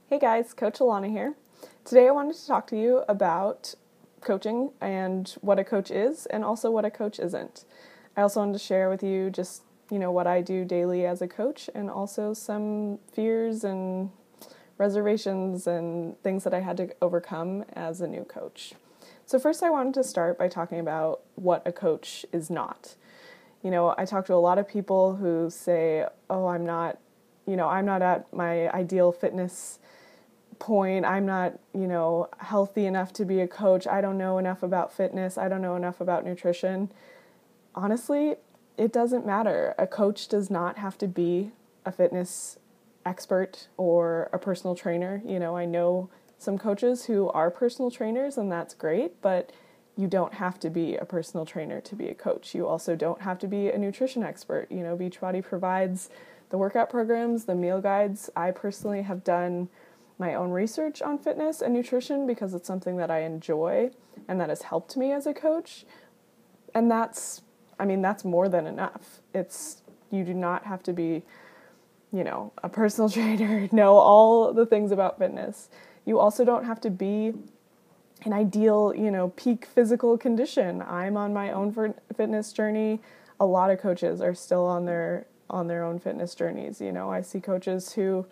Hey guys, Coach Alana here. Today I wanted to talk to you about coaching and what a coach is and also what a coach isn't. I also wanted to share with you just, what I do daily as a coach and also some fears and reservations and things that I had to overcome as a new coach. So first I wanted to start by talking about what a coach is not. I talk to a lot of people who say, "Oh, I'm not at my ideal fitness point. I'm not, healthy enough to be a coach. I don't know enough about fitness. I don't know enough about nutrition." Honestly, it doesn't matter. A coach does not have to be a fitness expert or a personal trainer. I know some coaches who are personal trainers, and that's great, but you don't have to be a personal trainer to be a coach. You also don't have to be a nutrition expert. Beachbody provides the workout programs, the meal guides. I personally have done my own research on fitness and nutrition because it's something that I enjoy and that has helped me as a coach. And that's more than enough. You do not have to be, a personal trainer, know all the things about fitness. You also don't have to be an ideal, peak physical condition. I'm on my own fitness journey. A lot of coaches are still on their own fitness journeys. I see coaches who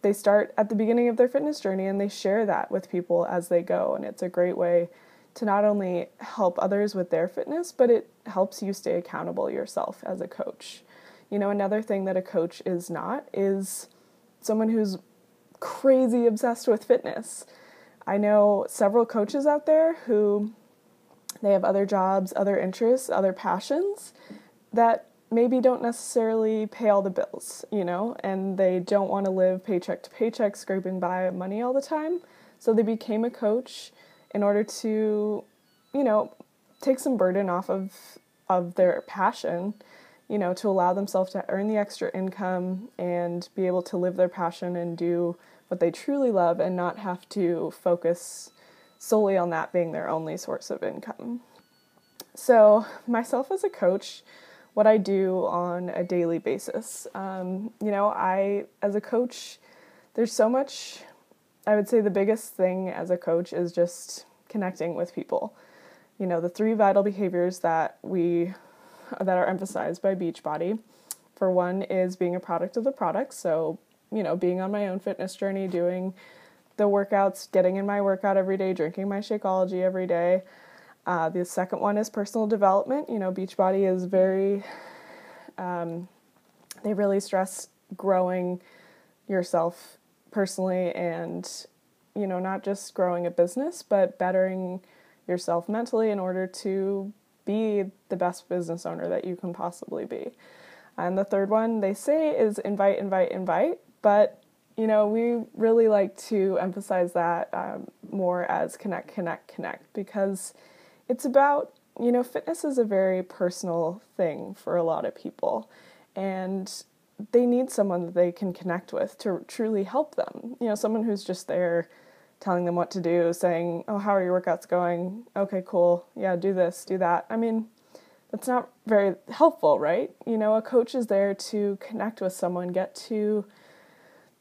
they start at the beginning of their fitness journey and they share that with people as they go. And it's a great way to not only help others with their fitness, but it helps you stay accountable yourself as a coach. Another thing that a coach is not is someone who's crazy obsessed with fitness. I know several coaches out there who they have other jobs, other interests, other passions that maybe don't necessarily pay all the bills, and they don't want to live paycheck to paycheck, scraping by money all the time. So they became a coach in order to, take some burden off of their passion, to allow themselves to earn the extra income and be able to live their passion and do what they truly love and not have to focus solely on that being their only source of income. So myself as a coach, what I do on a daily basis. As a coach, there's so much. I would say the biggest thing as a coach is just connecting with people. The 3 vital behaviors that are emphasized by Beachbody. For one is being a product of the product. So, being on my own fitness journey, doing the workouts, getting in my workout every day, drinking my Shakeology every day. The second one is personal development. Beachbody is very, they really stress growing yourself personally and, not just growing a business, but bettering yourself mentally in order to be the best business owner that you can possibly be. And the third one they say is invite, but we really like to emphasize that more as connect, because it's about, fitness is a very personal thing for a lot of people, and they need someone that they can connect with to truly help them. Someone who's just there telling them what to do, saying, "Oh, how are your workouts going? Okay, cool. Yeah, do this, do that." That's not very helpful, right? A coach is there to connect with someone, get to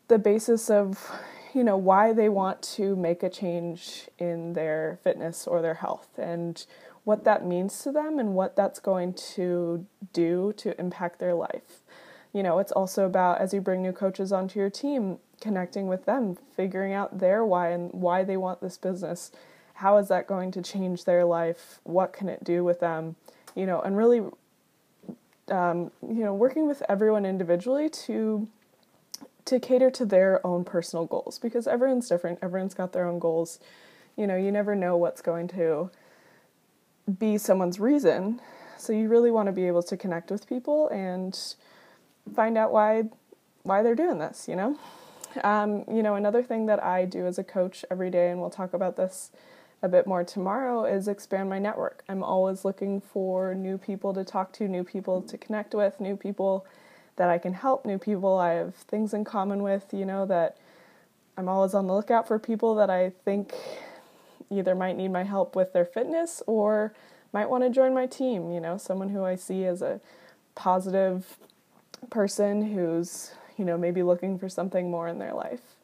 the basis of, why they want to make a change in their fitness or their health and what that means to them and what that's going to do to impact their life. It's also about, as you bring new coaches onto your team, connecting with them, figuring out their why and why they want this business. How is that going to change their life? What can it do with them? And really, working with everyone individually to cater to their own personal goals, because everyone's different. Everyone's got their own goals. You never know what's going to be someone's reason. So you really want to be able to connect with people and find out why they're doing this, Another thing that I do as a coach every day, and we'll talk about this a bit more tomorrow, is expand my network. I'm always looking for new people to talk to, new people to connect with, new people that I can help, new people I have things in common with, that I'm always on the lookout for people that I think either might need my help with their fitness or might want to join my team, someone who I see as a positive person who's, maybe looking for something more in their life.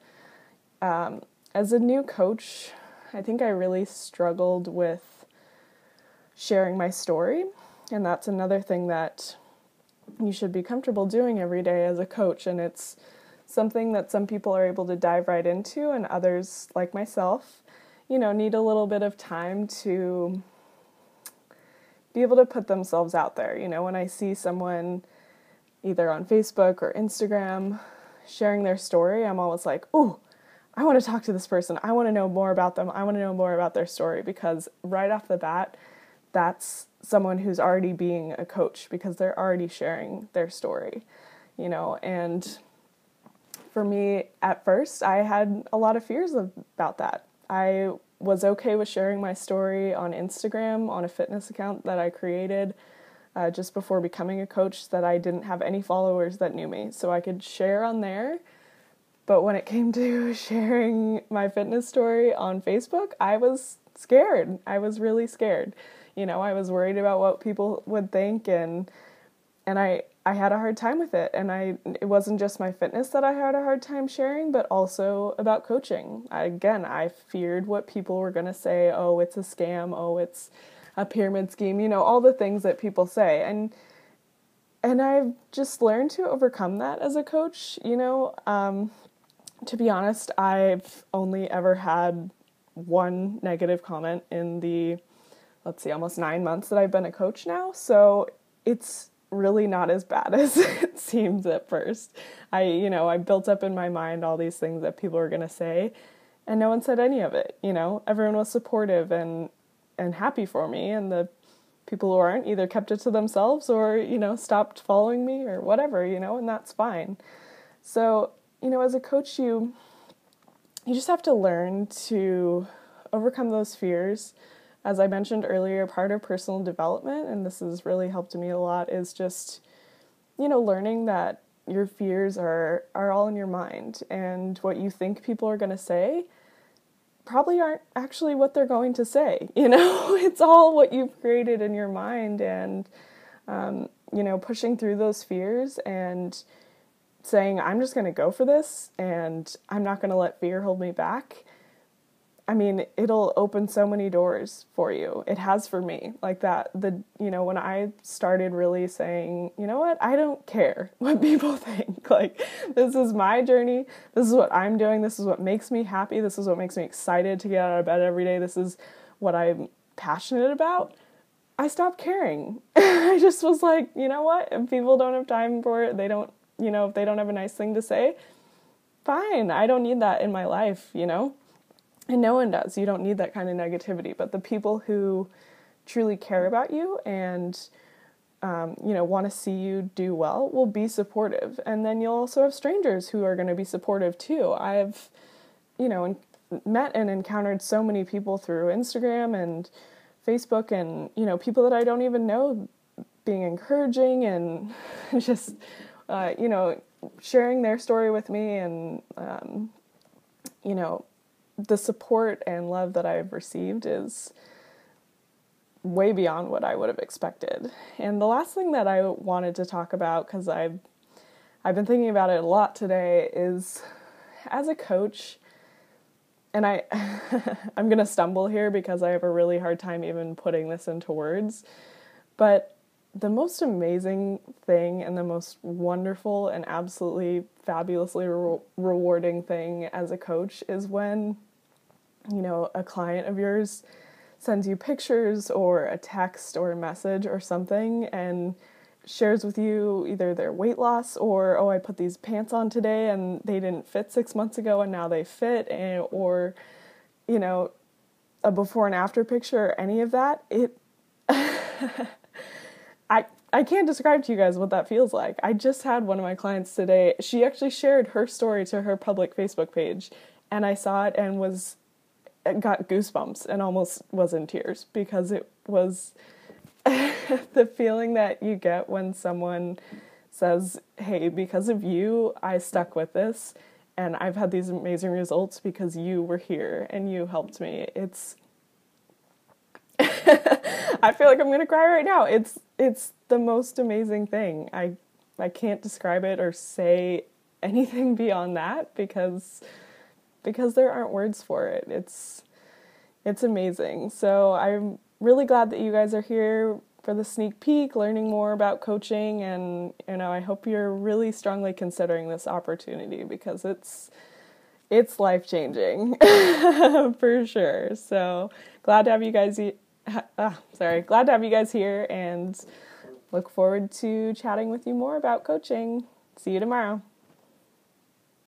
As a new coach, I think I really struggled with sharing my story, and that's another thing that you should be comfortable doing every day as a coach, and it's something that some people are able to dive right into, and others, like myself, need a little bit of time to be able to put themselves out there. When I see someone either on Facebook or Instagram sharing their story, I'm always like, ooh, I want to talk to this person. I want to know more about them. I want to know more about their story, because right off the bat, that's someone who's already being a coach, because they're already sharing their story, and for me, at first, I had a lot of fears about that. I was okay with sharing my story on Instagram, on a fitness account that I created just before becoming a coach, that I didn't have any followers that knew me, so I could share on there. But when it came to sharing my fitness story on Facebook, I was scared. I was really scared. I was worried about what people would think, and I had a hard time with it. And it wasn't just my fitness that I had a hard time sharing, but also about coaching. I feared what people were going to say. Oh, it's a scam. Oh, it's a pyramid scheme. All the things that people say. And I've just learned to overcome that as a coach. To be honest, I've only ever had one negative comment in the, almost 9 months that I've been a coach now. So it's really not as bad as it seems at first. I built up in my mind all these things that people were going to say, and no one said any of it. Everyone was supportive and happy for me, and the people who aren't either kept it to themselves or, stopped following me or whatever, and that's fine. So, as a coach, you just have to learn to overcome those fears. As I mentioned earlier, part of personal development, and this has really helped me a lot, is just, learning that your fears are all in your mind, and what you think people are going to say probably aren't actually what they're going to say. It's all what you've created in your mind, and, pushing through those fears and saying, I'm just going to go for this, and I'm not going to let fear hold me back. It'll open so many doors for you. It has for me. Like that, when I started really saying, you know what, I don't care what people think. Like, this is my journey. This is what I'm doing. This is what makes me happy. This is what makes me excited to get out of bed every day. This is what I'm passionate about. I stopped caring. I just was like, you know what, if people don't have time for it, they don't, if they don't have a nice thing to say, fine. I don't need that in my life, And no one does. You don't need that kind of negativity. But the people who truly care about you and, want to see you do well will be supportive. And then you'll also have strangers who are going to be supportive too. I've, met and encountered so many people through Instagram and Facebook and, people that I don't even know being encouraging and just, sharing their story with me and, the support and love that I've received is way beyond what I would have expected. And the last thing that I wanted to talk about, because I've been thinking about it a lot today, is as a coach, and I'm going to stumble here because I have a really hard time even putting this into words, but the most amazing thing and the most wonderful and absolutely fabulously rewarding thing as a coach is when, a client of yours sends you pictures or a text or a message or something and shares with you either their weight loss or, oh, I put these pants on today and they didn't fit 6 months ago and now they fit, or, a before and after picture or any of that. I can't describe to you guys what that feels like. I just had one of my clients today. She actually shared her story to her public Facebook page, and I saw it and got goosebumps and almost was in tears, because it was the feeling that you get when someone says, hey, because of you, I stuck with this, and I've had these amazing results because you were here and you helped me. It's I feel like I'm going to cry right now. It's the most amazing thing. I can't describe it or say anything beyond that, because because there aren't words for it. It's amazing. So I'm really glad that you guys are here for the sneak peek, learning more about coaching, and I hope you're really strongly considering this opportunity because it's life-changing for sure. So glad to have you guys glad to have you guys here, and look forward to chatting with you more about coaching. See you tomorrow.